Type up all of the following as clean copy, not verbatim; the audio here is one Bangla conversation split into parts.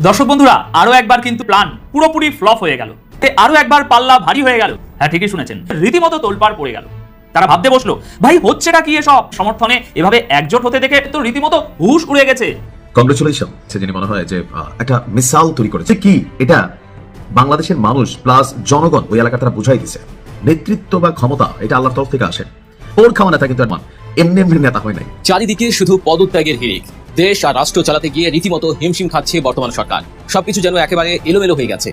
দর্শক বন্ধুরা, আরো একবার কিন্তু প্ল্যান পুরোপুরি ফ্লপ হয়ে গেল। আরো একবার পাল্লা ভারী হয়ে গেল। হ্যাঁ, ঠিকই শুনেছেন, রীতিমতো তোলপাড় পড়ে গেল। তারা ভাবতে বসলো, ভাই হচ্ছেটা কি এসব? সমর্থনে এভাবে একজোট হতে দেখে তো রীতিমতো হুশ উড়ে গেছে। কংগ্রেচুলেশন। সেদিন মনে হয় যে একটা মিসাল তৈরি করেছে। কি এটা? বাংলাদেশের মানুষ প্লাস জনগণ ওই এলাকা তারা বুঝাই দিছে নেতৃত্ব বা ক্ষমতা এটা আল্লাহর তরফ থেকে আসে। ওর খাওয়া নেতা কিন্তু এমনি এমনি নেতা হয় নাই। চারিদিকে শুধু পদত্যাগের হিড়িক। দেশ আর রাষ্ট্র চালাতে গিয়ে রীতিমতো হিমশিম খাচ্ছে বর্তমান সরকার। সবকিছু যেন একেবারে এলোমেলো হয়ে গেছে।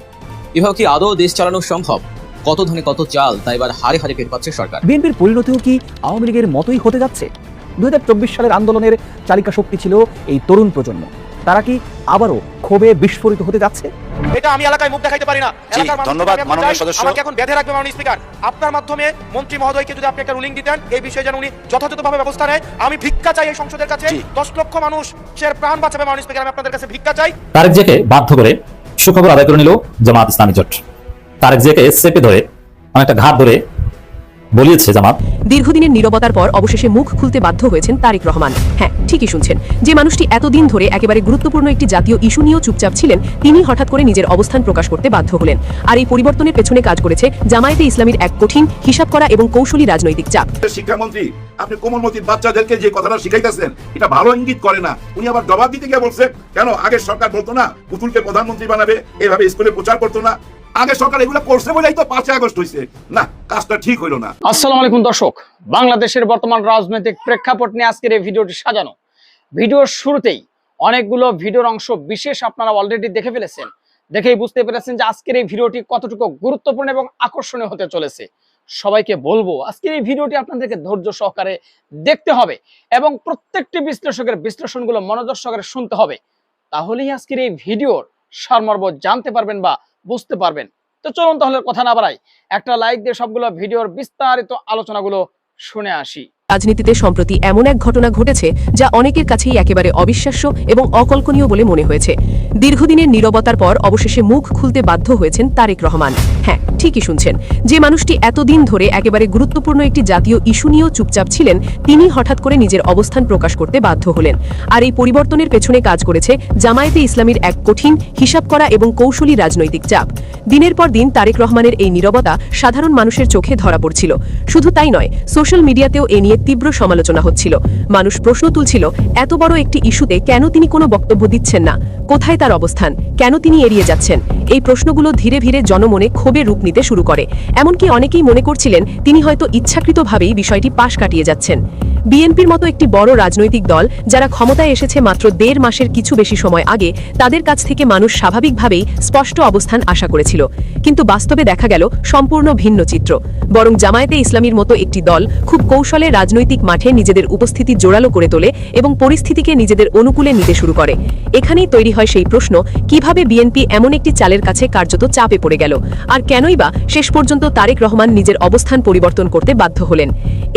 এভাবে কি আদৌ দেশ চালানো সম্ভব? কত ধনে কত চাল, তাই এবার হারে হারে টের পাচ্ছে সরকার। বিএনপির পরিণতিও কি আওয়ামী লীগের মতোই হতে যাচ্ছে? 2024 সালের আন্দোলনের চালিকা শক্তি ছিল এই তরুণ প্রজন্ম। তারা কি আবারও ক্ষোভে বিস্ফোরিত হতে যাচ্ছে? এটা আমি এলাকায় মুখ দেখাইতে পারি না। ধন্যবাদ মাননীয় সদস্য। আমাকে এখন বেঁধে রাখবে মাননীয় স্পিকার। আপনার মাধ্যমে মন্ত্রী মহোদয়কে যদি আপনি একটা রুলিং দিতেন এই বিষয়ে যেন উনি যথাযথভাবে ব্যবস্থা নেয়। আমি ভিক্ষা চাই এই সংসদের কাছে। 10 লক্ষ মানুষের প্রাণ বাঁচাবে মাননীয় স্পিকার, আমি আপনাদের কাছে ভিক্ষা চাই। তারেক জিয়াকে বাধ্য করে সুখবর আদায় করে নিল জামাত ইসলামী জোট। তারেক জিয়াকে চেপে ধরে অনেকটা ঘাট ধরে বলিয়েছে জামাত। দীর্ঘদিনের নীরবতার পর অবশেষে মুখ খুলতে বাধ্য হয়েছেন তারেক রহমান। হ্যাঁ, ঠিকই শুনছেন, যে মানুষটি এতদিন ধরে একেবারে গুরুত্বপূর্ণ একটি জাতীয় ইস্যু নিয়েও চুপচাপ ছিলেন, তিনি হঠাৎ করে নিজের অবস্থান প্রকাশ করতে বাধ্য হলেন। আর এই পরিবর্তনের পেছনে কাজ করেছে জামায়াতে ইসলামীর এক কঠিন, হিসাব করা এবং কৌশলী রাজনৈতিক চাপ। শিক্ষামন্ত্রী, আপনি কোমলমতির বাচ্চাদেরকে যে কথাটা শিখাইতেছেন এটা ভালো ইঙ্গিত করে না। উনি আবার জবাব দিতে গিয়ে বলছেন, কেন আগের সরকার বলতো না পুতুলকে প্রধানমন্ত্রী বানাবে, এভাবে স্কুলে প্রচার করতো না? আগে সরকার এগুলো করছে বলেই তো 5 আগস্ট হয়েছে না, কাজটা ঠিক হইল না। আসসালামু আলাইকুম দর্শক, বাংলাদেশের বর্তমান রাজনৈতিক প্রেক্ষাপট নিয়ে আজকের এই ভিডিওটি সাজানো। ভিডিওর শুরুতেই অনেকগুলো ভিডিওর অংশ বিশেষ আপনারা অলরেডি দেখে ফেলেছেন। দেখেই বুঝতে পেরেছেন যে আজকের এই ভিডিওটি কতটুকু গুরুত্বপূর্ণ এবং আকর্ষণীয় হতে চলেছে। সবাইকে বলবো আজকের এই ভিডিওটি আপনাদেরকে ধৈর্য সহকারে দেখতে হবে এবং প্রত্যেকটি বিশ্লেষকের বিশ্লেষণগুলো মনোযোগ সহকারে শুনতে হবে। তাহলেই আজকের এই ভিডিওর সারমর্ম জানতে পারবেন বা বুঝতে পারবেন। তো চলুন তাহলে কথা না বাড়াই, একটা লাইক দিয়ে সবগুলো ভিডিওর বিস্তারিত আলোচনাগুলো শুনে আসি। রাজনীতিতে সম্প্রতি এমন এক ঘটনা ঘটেছে যা অনেকের কাছেই একেবারে অবিশ্বাস্য এবং অকল্পনীয় বলে মনে হয়েছে। দীর্ঘদিনের নীরবতার পর অবশেষে মুখ খুলতে বাধ্য হয়েছেন তারেক রহমান। হ্যাঁ, ঠিকই শুনছেন, যে মানুষটি এতদিন ধরে একেবারে গুরুত্বপূর্ণ একটি জাতীয় ইস্যু নিয়েও চুপচাপ ছিলেন, তিনি হঠাৎ করে নিজের অবস্থান প্রকাশ করতে বাধ্য হলেন। আর এই পরিবর্তনের পেছনে কাজ করেছে জামায়াতে ইসলামীর এক কঠিন, হিসাব করা এবং কৌশলী রাজনৈতিক চাপ। দিনের পর দিন তারেক রহমানের এই নীরবতা সাধারণ মানুষের চোখে ধরা পড়ছিল। শুধু তাই নয়, সোশ্যাল মিডিয়াতেও এ নিয়ে তীব্র সমালোচনা হচ্ছিল। মানুষ প্রশ্ন তুলছিল, এত বড় একটি ইস্যুতে কেন তিনি কোনো বক্তব্য দিচ্ছেন না? কোথায় তার অবস্থান? কেন তিনি এড়িয়ে যাচ্ছেন? এই প্রশ্নগুলো ধীরে ধীরে জনমনে ক্ষোভে রূপ নিতে শুরু করে। এমনকি অনেকেই মনে করছিলেন তিনি হয়তো ইচ্ছাকৃতভাবেই বিষয়টি পাশ কাটিয়ে যাচ্ছেন। বিএনপির মতো একটি বড় রাজনৈতিক দল, যারা ক্ষমতায় এসেছে মাত্র 1.5 মাসের কিছু বেশি সময় আগে, তাদের কাছ থেকে মানুষ স্বাভাবিকভাবেই স্পষ্ট অবস্থান আশা করেছিল। কিন্তু বাস্তবে দেখা গেল সম্পূর্ণ ভিন্ন চিত্র। বরং জামায়াতে ইসলামীর মতো একটি দল খুব কৌশলে রাজনৈতিক মাঠে নিজেদের উপস্থিতি জোরালো করে তোলে এবং পরিস্থিতিকে নিজেদের অনুকূলে নিতে শুরু করে। এখানেই তৈরি হয় সেই প্রশ্ন, কিভাবে বিএনপি এমন একটি চালের কাছে কার্যত চাপে পড়ে গেল? আর কেনই বা শেষ পর্যন্ত তারেক রহমান নিজের অবস্থান পরিবর্তন করতে বাধ্য হলেন?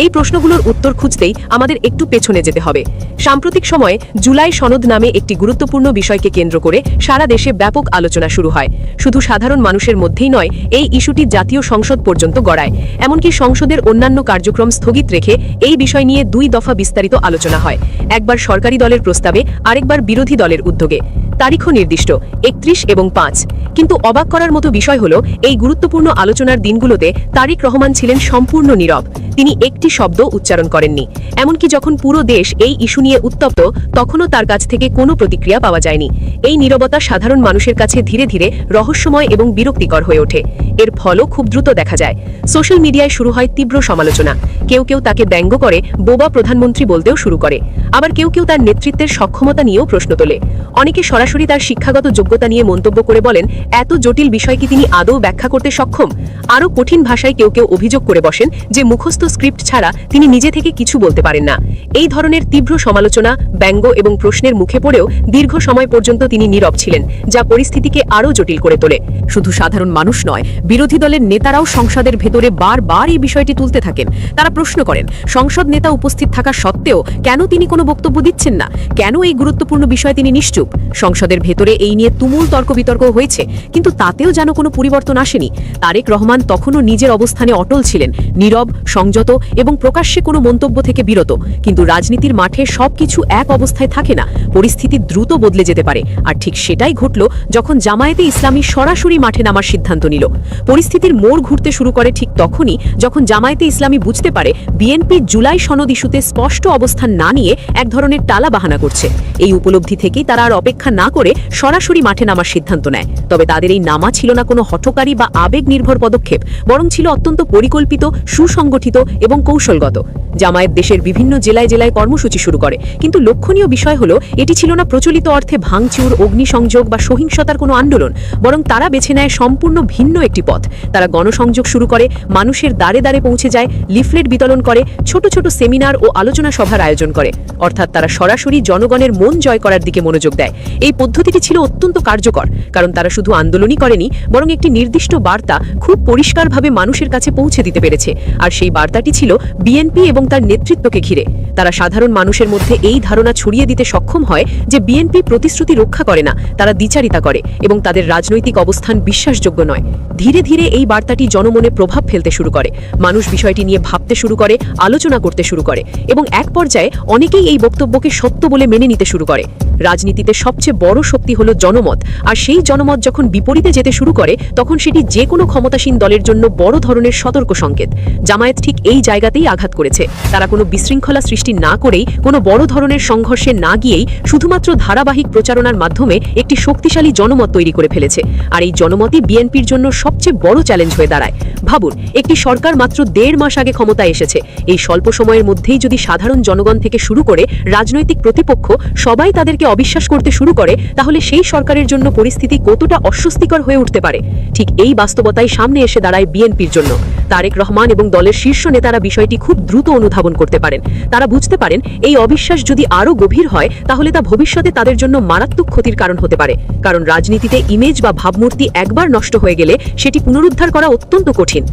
এই প্রশ্নগুলোর উত্তর খুঁজতেই আমাদের একটু পেছনে যেতে হবে। সাম্প্রতিক সময়ে জুলাই সনদ নামে একটি গুরুত্বপূর্ণ বিষয়কে কেন্দ্র করে সারা দেশে ব্যাপক আলোচনা শুরু হয়। শুধু সাধারণ মানুষের মধ্যেই নয়, এই ইস্যুটি জাতীয় সংসদ পর্যন্ত গড়ায়। এমনকি সংসদের অন্যান্য কার্যক্রম স্থগিত রেখে এই বিষয় নিয়ে 2 দফা বিস্তারিত আলোচনা হয়, একবার সরকারি দলের প্রস্তাবে, আরেকবার বিরোধী দলের উদ্যোগে। তারিখও নির্দিষ্ট 31 এবং 5। কিন্তু অবাক করার মতো বিষয় হলো, এই গুরুত্বপূর্ণ আলোচনার দিনগুলোতে তারেক রহমান ছিলেন সম্পূর্ণ নীরব। তিনি একটি শব্দ উচ্চারণ করেননি। এমনকি যখন পুরো দেশ এই ইস্যু নিয়ে উত্তপ্ত, তখনও তার কাছ থেকে কোনো প্রতিক্রিয়া পাওয়া যায়নি। এই নীরবতা সাধারণ মানুষের কাছে ধীরে ধীরে রহস্যময় এবং বিরক্তিকর হয়ে ওঠে। এর ফলও খুব দ্রুত দেখা যায়। সোশ্যাল মিডিয়ায় শুরু হয় তীব্র সমালোচনা। কেউ কেউ তাকে ব্যঙ্গ করে বোবা প্রধানমন্ত্রী বলতেও শুরু করে। আবার কেউ কেউ তার নেতৃত্বের সক্ষমতা নিয়েও প্রশ্ন তোলে। অনেকে সরাসরি তার শিক্ষাগত যোগ্যতা নিয়ে মন্তব্য করে বলেন, এত জটিল বিষয় কি তিনি আদৌ ব্যাখ্যা করতে সক্ষম? আরও কঠিন ভাষায় কেউ কেউ অভিযোগ করে বসেন যে মুখস্থ স্ক্রিপ্ট ছাড়া তিনি নিজে থেকে কিছু বলতে পারেন না। এই ধরনের তীব্র সমালোচনা, ব্যঙ্গ এবং প্রশ্নের মুখে পড়েও দীর্ঘ সময় পর্যন্ত তিনি নীরব ছিলেন, যা পরিস্থিতিকে আরও জটিল করে তোলে। শুধু সাধারণ মানুষ নয়, বিরোধী দলের নেতারাও সংসদের ভেতরে বারবার এই বিষয়টি তুলতে থাকেন। তারা প্রশ্ন করেন, সংসদ নেতা উপস্থিত থাকা সত্ত্বেও কেন তিনি কোনো বক্তব্য দিচ্ছেন না? কেন এই গুরুত্বপূর্ণ বিষয়ে তিনি নিশ্চুপ? সংসদের ভেতরে এই নিয়ে তুমুল তর্ক বিতর্ক হয়েছে, কিন্তু তাতেও যেন কোনো পরিবর্তন আসেনি। তারেক রহমান তখনও নিজের অবস্থানে অটল ছিলেন, নীরব, সংযত এবং প্রকাশ্যে কোনো মন্তব্য থেকে বিরত, কিন্তু রাজনীতির মাঠে সবকিছু এক অবস্থায় থাকে না, পরিস্থিতি দ্রুত বদলে যেতে পারে। আর ঠিক সেটাই ঘটল যখন জামায়াতে ইসলামী সরাসরি মাঠে নামার সিদ্ধান্ত নিল। পরিস্থিতির মোড় ঘুরতে শুরু করে ঠিক তখনই যখন জামায়াতে ইসলামী বুঝতে পারে বিএনপি জুলাই সনদ ইস্যুতে স্পষ্ট অবস্থান না নিয়ে এক ধরনের টালা বাহানা করছে। এই উপলব্ধি থেকেই তারা আর অপেক্ষা না করে সরাসরি মাঠে নামার সিদ্ধান্ত নেয়। তবে তাদের এই নামা ছিল না কোনো হঠকারী বা আবেগ নির্ভর পদক্ষেপ, বরং ছিল অত্যন্ত পরিকল্পিত, সুসংগঠিত এবং কৌশলগত। জামায়াত দেশের বিভিন্ন জেলায় জেলায় কর্মসূচি শুরু করে, কিন্তু লক্ষণীয় বিষয় হলো এটি ছিল না প্রচলিত অর্থে ভাঙচুর, অগ্নিসংযোগ বা সহিংসতার কোনো আন্দোলন, বরং তারা বেছে নেয় সম্পূর্ণ ভিন্ন একটি পথ। তারা গণসংযোগ শুরু করে, মানুষের দ্বারে দ্বারে পৌঁছে যায়, লিফলেট বিতরণ করে, ছোট ছোট সেমিনার ও আলোচনা সভার আয়োজন করে। অর্থাৎ তারা সরাসরি জনগণের মন জয় করার দিকে মনোযোগ দেয়। এই পদ্ধতিটি ছিল অত্যন্ত কার্যকর, কারণ তারা শুধু আন্দোলনই করেনি, বরং একটি নির্দিষ্ট বার্তা খুব পরিষ্কারভাবে মানুষের কাছে পৌঁছে দিতে পেরেছে। আর সেই বার্তাটি ছিল বিএনপি এবং তার নেতৃত্বকে ঘিরে। তারা সাধারণ মানুষের মধ্যে এই ধারণা ছড়িয়ে দিতে সক্ষম হয় যে বিএনপি প্রতিশ্রুতি রক্ষা করে না, তারা দ্বিচারিতা করে এবং তাদের রাজনৈতিক অবস্থান বিশ্বাসযোগ্য নয়। ধীরে ধীরে এই বার্তাটি জনমনে প্রভাব ফেলতে শুরু করে, মানুষ বিষয়টি নিয়ে ভাবতে শুরু করে, আলোচনা করতে শুরু করে এবং এক পর্যায়ে অনেকেই এই বক্তব্যকে সত্য বলে মেনে নিতে শুরু করে। রাজনীতিতে সবচেয়ে বড় শক্তি হলো জনমত, আর সেই জনমত যখন বিপরীতে যেতে শুরু করে তখন সেটি যে কোনো ক্ষমতাসীন দলের জন্য বড় ধরনের সতর্ক সংকেত। জামায়াত ঠিক এই জায়গাতেই আঘাত করেছে। তারা কোনো বিশৃঙ্খলা সৃষ্টি না করেই, কোনো বড় ধরনের সংঘর্ষে না গিয়েই শুধুমাত্র ধারাবাহিক প্রচারণার মাধ্যমে একটি শক্তিশালী জনমত তৈরি করে ফেলেছে। আর এই জনমতই বিএনপির জন্য সবচেয়ে বড় চ্যালেঞ্জ হয়ে দাঁড়ায়। ভাবুন, একটি সরকার মাত্র 1.5 মাস আগে ক্ষমতায় এসেছে। এই স্বল্প সময়ের মধ্যেই যদি সাধারণ জনগণ থেকে শুরু করে রাজনৈতিক প্রতিপক্ষ সবাই তাদেরকে অবিশ্বাস করতে শুরু করে, তাহলে সেই সরকারের জন্য পরিস্থিতি কতটা অস্বস্তিকর হয়ে উঠতে পারে। ঠিক এই বাস্তবতাই সামনে এসে দাঁড়ায় বিএনপির জন্য। তারেক রহমান এবং দলের শীর্ষ নেতারা বিষয়টি খুব দ্রুত অনুধাবন করতে পারেন। তারা বুঝতে পারেন এই অবিশ্বাস যদি আরও গভীর হয় তাহলে তা ভবিষ্যতে তাদের জন্য মারাত্মক ক্ষতির কারণ হতে পারে। কারণ রাজনীতিতে ইমেজ বা ভাবমূর্তি একবার নষ্ট হয়ে গেলে সেটি পুনরুদ্ধার করা অত্যন্ত কঠিন।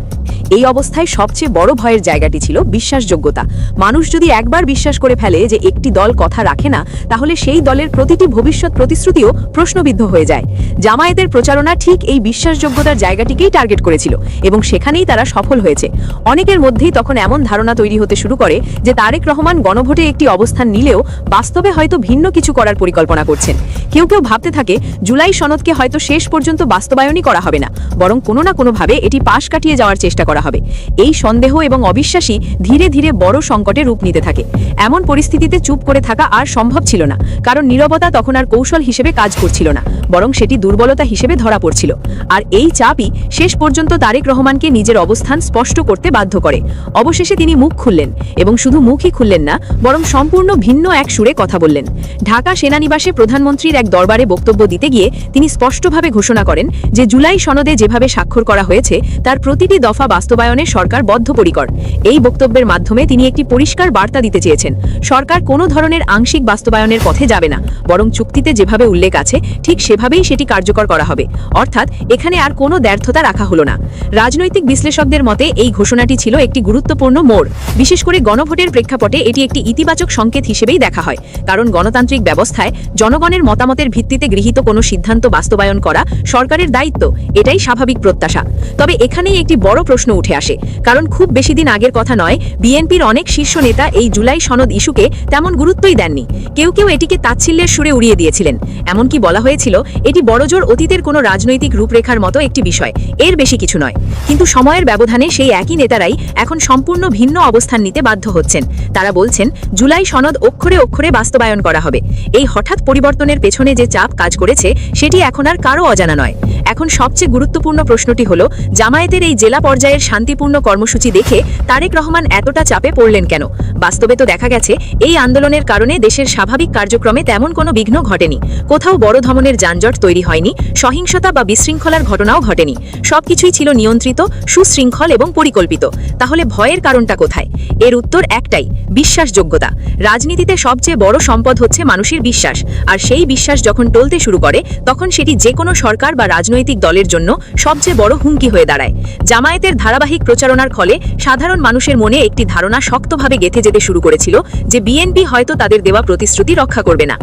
এই অবস্থায় সবচেয়ে বড় ভয়ের জায়গাটি ছিল বিশ্বাসযোগ্যতা। মানুষ যদি একবার বিশ্বাস করে ফেলে যে একটি দল কথা রাখে না, তাহলে সেই দলের প্রতিটি ভবিষ্যৎ প্রতিশ্রুতিও প্রশ্নবিদ্ধ হয়ে যায়। জামায়াতের প্রচারণা ঠিক এই বিশ্বাসযোগ্যতার জায়গাটিকেই টার্গেট করেছিল এবং সেখানেই তারা সফল হয়েছে। অনেকের মধ্যেই তখন এমন ধারণা তৈরি হতে শুরু করে যে তারেক রহমান গণভোটে একটি অবস্থান নিলেও বাস্তবে হয়তো ভিন্ন কিছু করার পরিকল্পনা করছেন। কেউ কেউ ভাবতে থাকে জুলাই সনদকে হয়তো শেষ পর্যন্ত বাস্তবায়নই করা হবে না, বরং কোনো না কোনোভাবে এটি পাশ কাটিয়ে যাওয়ার চেষ্টা করা হবে। এই সন্দেহ এবং অবিশ্বাসী ধীরে ধীরে বড় সংকটে রূপ নিতে থাকে। এমন পরিস্থিতিতে চুপ করে থাকা আর সম্ভব ছিল না, কারণ নীরবতা তখন আর কৌশল হিসেবে কাজ করছিল না, বরং সেটি দুর্বলতা হিসেবে ধরা পড়ছিল। আর এই চাপই শেষ পর্যন্ত তারেক রহমানকে নিজের অবস্থান স্পষ্ট করতে বাধ্য করে। অবশেষে তিনি মুখ খুললেন, এবং শুধু মুখই খুললেন না, বরং সম্পূর্ণ ভিন্ন এক সুরে কথা বললেন। ঢাকা সেনানিবাসে প্রধানমন্ত্রীর এক দরবারে বক্তব্য দিতে গিয়ে তিনি স্পষ্টভাবে ঘোষণা করেন যে জুলাই সনদে যেভাবে স্বাক্ষর করা হয়েছে তার প্রতিটি দফা বাস্তবায়নে সরকার বদ্ধপরিকর। এই বক্তব্যের মাধ্যমে তিনি একটি পরিষ্কার বার্তা দিতে চেয়েছেন, সরকার কোনো ধরনের আংশিক বাস্তবায়নের পথে যাবে না, বরং চুক্তিতে যেভাবে উল্লেখ আছে ঠিক সেভাবেই সেটি কার্যকর করা হবে। অর্থাৎ এখানে আর কোনো ব্যর্থতা রাখা হলো না। রাজনৈতিক বিশ্লেষকদের মতে এই ঘোষণাটি ছিল একটি গুরুত্বপূর্ণ মোড়। বিশেষ করে গণভোটের প্রেক্ষাপটে এটি একটি ইতিবাচক সংকেত হিসেবেই দেখা হয়, কারণ গণতান্ত্রিক ব্যবস্থায় জনগণের মতামতের ভিত্তিতে গৃহীত কোনো সিদ্ধান্ত বাস্তবায়ন করা সরকারের দায়িত্ব, এটাই স্বাভাবিক প্রত্যাশা। তবে এখানেই একটি বড় প্রশ্ন উঠে আসে, কারণ খুব বেশি দিন আগের কথা নয়, বিএনপির অনেক শীর্ষ নেতা এই জুলাই সনদ ইস্যুকে তেমন গুরুত্বই দেননি। কেউ কেউ এটিকে তাচ্ছিল্যের সুরে উড়িয়ে দিয়েছিলেন। এমনকি বলা হয়েছিল এটি বড়জোর অতীতের কোনো রাজনৈতিক রূপরেখার মতো একটি বিষয়, এর বেশি কিছু নয়। কিন্তু সময়ের ব্যবধানে সেই একই নেতারাই এখন সম্পূর্ণ ভিন্ন অবস্থান নিতে বাধ্য হচ্ছেন। তারা বলছেন জুলাই সনদ অক্ষরে অক্ষরে বাস্তবায়ন করা হবে। এই হঠাৎ পরিবর্তনের পেছনে যে চাপ কাজ করেছে সেটি এখন আর কারো অজানা নয়। এখন সবচেয়ে গুরুত্বপূর্ণ প্রশ্নটি হলো, জামায়াতের এই জেলা পর্যায়ের শান্তিপূর্ণ কর্মসূচি দেখে তারেক রহমান এতটা চাপে পড়লেন কেন? বাস্তবে তো দেখা গেছে এই আন্দোলনের কারণে দেশের স্বাভাবিক কার্যক্রমে তেমন কোনো বিঘ্ন ঘটেনি। কোথাও বড় ধরনের যানজট তৈরি হয়নি, সহিংসতা বা বিশৃঙ্খলার ঘটনাও ঘটেনি। সবকিছুই ছিল নিয়ন্ত্রিত, সুশৃঙ্খল এবং পরিকল্পিত। তাহলে ভয়ের কারণটা কোথায়? এর উত্তর একটাই, বিশ্বাসযোগ্যতা। রাজনীতিতে সবচেয়ে বড় সম্পদ হচ্ছে মানুষের বিশ্বাস, আর সেই বিশ্বাস যখন টলতে শুরু করে তখন সেটি যে কোনো সরকার বা রাজনৈতিক রাজনৈতিক দলের জন্য সবচেয়ে বড় হুমকি হয়ে দাঁড়ায়। জামায়াতের ধারাবাহিক প্রচারণার ফলে সাধারণ মানুষের মনে একটি ধারণা শক্তভাবে গেঁথে যেতে শুরু করেছিল যে বিএনপি হয়তো তাদের দেওয়া প্রতিশ্রুতি রক্ষা করবে না।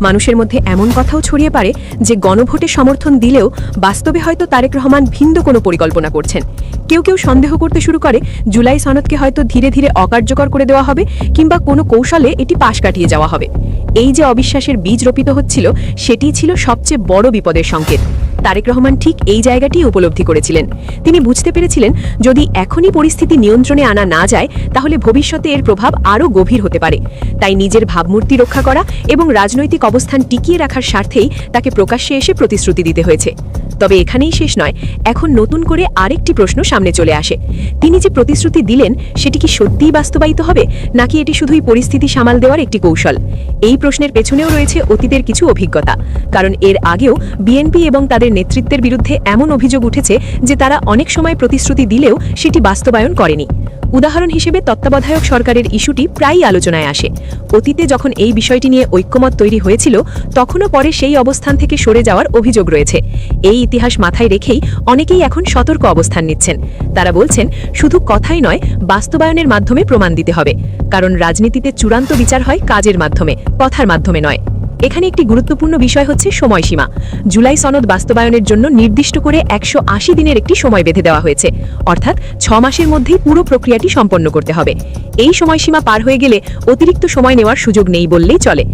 মানুষের মধ্যে এমন কথাও ছড়িয়ে পড়ে যে গণভোটে সমর্থন দিলেও বাস্তবে হয়তো তারেক রহমান ভিন্ন কোনো পরিকল্পনা করছেন। কেউ কেউ সন্দেহ করতে শুরু করে জুলাই সনদকে হয়তো ধীরে ধীরে অকার্যকর করে দেওয়া হবে কিংবা কোনো কৌশলে এটি পাশ কাটিয়ে যাওয়া হবে। এই যে অবিশ্বাসের বীজ রোপিত হচ্ছিল, সেটিই ছিল সবচেয়ে বড় বিপদের সংকেত। তারেক রহমান ঠিক এই জায়গাটি উপলব্ধি করেছিলেন। তিনি বুঝতে পেরেছিলেন যদি এখনই পরিস্থিতি নিয়ন্ত্রণে আনা না যায় তাহলে ভবিষ্যতে এর প্রভাব আরও গভীর হতে পারে। তাই নিজের ভাবমূর্তি রক্ষা করা এবং রাজনৈতিক অবস্থান টিকিয়ে রাখার স্বার্থেই তাকে প্রকাশ্যে এসে প্রতিশ্রুতি দিতে হয়েছে। তবে এখানেই শেষ নয়, এখন নতুন করে আরেকটি প্রশ্ন সামনে চলে আসে। তিনি যে প্রতিশ্রুতি দিলেন সেটি কি সত্যিই বাস্তবায়িত হবে, নাকি এটি শুধুই পরিস্থিতি সামাল দেওয়ার একটি কৌশল? এই প্রশ্নের পেছনেও রয়েছে অতীতের কিছু অভিজ্ঞতা। কারণ এর আগেও বিএনপি এবং তাদের নেতৃত্বের বিরুদ্ধে এমন অভিযোগ উঠেছে যে তারা অনেক সময় প্রতিশ্রুতি দিলেও সেটি বাস্তবায়ন করেনি। উদাহরণ হিসেবে তত্ত্বাবধায়ক সরকারের ইস্যুটি প্রায়ই আলোচনায় আসে। অতীতে যখন এই বিষয়টি নিয়ে ঐক্যমত তৈরি হয়েছিল, তখনও পরে সেই অবস্থান থেকে সরে যাওয়ার অভিযোগ রয়েছে। এই ইতিহাস মাথায় রেখেই অনেকেই এখন সতর্ক অবস্থান নিচ্ছেন। তারা বলছেন শুধু কথাই নয়, বাস্তবায়নের মাধ্যমে প্রমাণ দিতে হবে। কারণ রাজনীতিতে চূড়ান্ত বিচার হয় কাজের মাধ্যমে, কথার মাধ্যমে নয়। এখানে একটি গুরুত্বপূর্ণ বিষয় হচ্ছে সময়সীমা। জুলাই সনদ বাস্তবায়নের জন্য নির্দিষ্ট করে 180 দিনের একটি সময় বেঁধে দেওয়া হয়েছে। অর্থাৎ 6 মাসের মধ্যেই পুরো প্রক্রিয়াটি সম্পন্ন করতে হবে। এই সময়সীমা পার হয়ে গেলে অতিরিক্ত সময় নেওয়ার সুযোগ নেই বললেই চলে।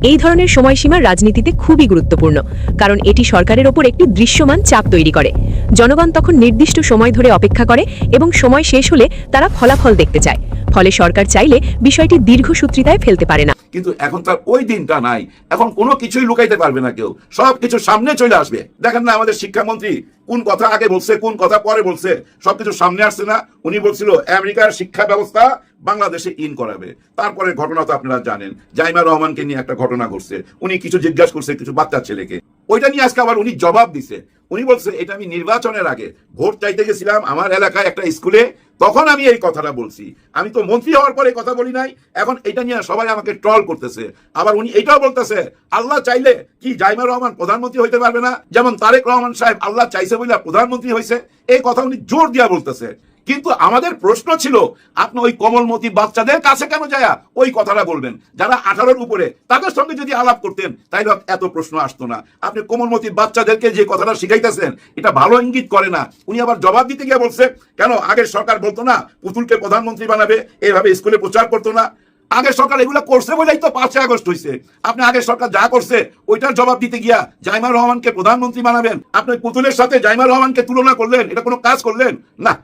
এই ধরনের সময়সীমা রাজনীতিতে খুবই গুরুত্বপূর্ণ, কারণ এটি সরকারের ওপর একটি দৃশ্যমান চাপ তৈরি করে। জনগণ তখন নির্দিষ্ট সময় ধরে অপেক্ষা করে এবং সময় শেষ হলে তারা ফলাফল দেখতে চায়। ফলে সরকার চাইলে বিষয়টি দীর্ঘসূত্রিতায় ফেলতে পারে না। কিন্তু এখন তার ওই দিনটা নাই। এখন কোনো কিছুই লুকাইতে পারবে না কেউ, সবকিছু সামনে চলে আসবে। দেখেন না আমাদের শিক্ষামন্ত্রী কোন কথা আগে বলছে, কোন কথা পরে বলছে, সবকিছু সামনে আসছে না। উনি বলছিল আমেরিকার শিক্ষা ব্যবস্থা বাংলাদেশে ইন করাবে। তারপরে ঘটনা তো আপনারা জানেন, জাইমা রহমানকে নিয়ে একটা ঘটনা ঘটছে। উনি কিছু জিজ্ঞাসা করছে কিছু বাচ্চা ছেলেকে, ওইটা নিয়ে আজকে আবার উনি জবাব দিছে। উনি বলছে এটা আমি নির্বাচনের আগে ভোট চাইতে গেছিলাম আমার এলাকায় একটা স্কুলে, তখন আমি এই কথাটা বলছি। আমি তো মন্ত্রী হওয়ার পরে কথা বলি নাই। এখন এটা নিয়ে সবাই আমাকে ট্রল করতেছে। আবার উনি এটাও বলতেছে আল্লাহ চাইলে কি জাইমা রহমান প্রধানমন্ত্রী হইতে পারবে না, যেমন তারেক রহমান সাহেব আল্লাহ চাইছে বলে প্রধানমন্ত্রী হয়েছে। এই কথা উনি জোর দিয়া বলতেছে। কিন্তু আমাদের প্রশ্ন ছিল আপনি ওই কোমলমতি বাচ্চাদের কাছে কেন যায় ওই কথাটা বলবেন? যারা 18-র উপরে তাদের সঙ্গে যদি আলাপ করতেন তাইলে এত প্রশ্ন আসতো না। আপনি কোমলমতি বাচ্চাদেরকে যে কথাটা শিখাইতেছেন এটা ভালো ইঙ্গিত করে না। উনি আবার জবাব দিতে গিয়ে বলছে কেন আগের সরকার বলতো না পুতুলকে প্রধানমন্ত্রী বানাবে, এইভাবে স্কুলে প্রচার করতো না। আগের সরকার এগুলো করছে বলেই তো 5 আগস্ট হয়েছে। আপনি আগের সরকার যা করছে ওইটার জবাব দিতে গিয়া জাইমা রহমানকে প্রধানমন্ত্রী বানাবেন, আপনি পুতুলের সাথে জাইমা রহমানকে তুলনা করলেন, এটা কোনো কাজ করলেন না।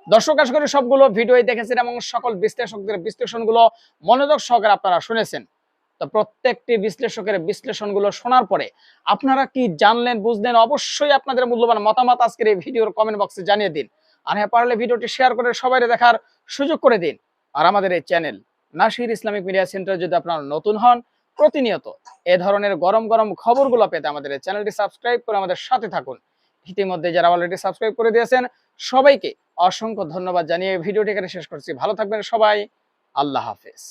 দর্শক আশা করি সবগুলো ভিডিওই দেখেছেন এবং সকল বিশ্লেষকদের বিশ্লেষণগুলো মনোযোগ সহকারে আপনারা শুনেছেন। তো প্রত্যেকটি বিশ্লেষকের বিশ্লেষণগুলো শোনার পরে আপনারা কি জানলেন, বুঝলেন? অবশ্যই আপনাদের মূল্যবান মতামত আজকের এই ভিডিওর কমেন্ট বক্সে জানিয়ে দিন। আর হ্যাঁ, পারলে ভিডিওটি শেয়ার করে সবাই দেখার সুযোগ করে দিন। আর আমাদের এই channel Nasir Islamic media centre যদি আপনারা নতুন হন, প্রতিনিয়ত এ ধরনের গরম গরম খবরগুলো পেতে আমাদের এই চ্যানেলটি সাবস্ক্রাইব করে আমাদের সাথে থাকুন। ইতিমধ্যে যারা অলরেডি সাবস্ক্রাইব করে দিয়েছেন সবাইকে অসংখ্য ধন্যবাদ জানিয়ে ভিডিওটি এখানে শেষ করছি। ভালো থাকবেন সবাই, আল্লাহ হাফেজ।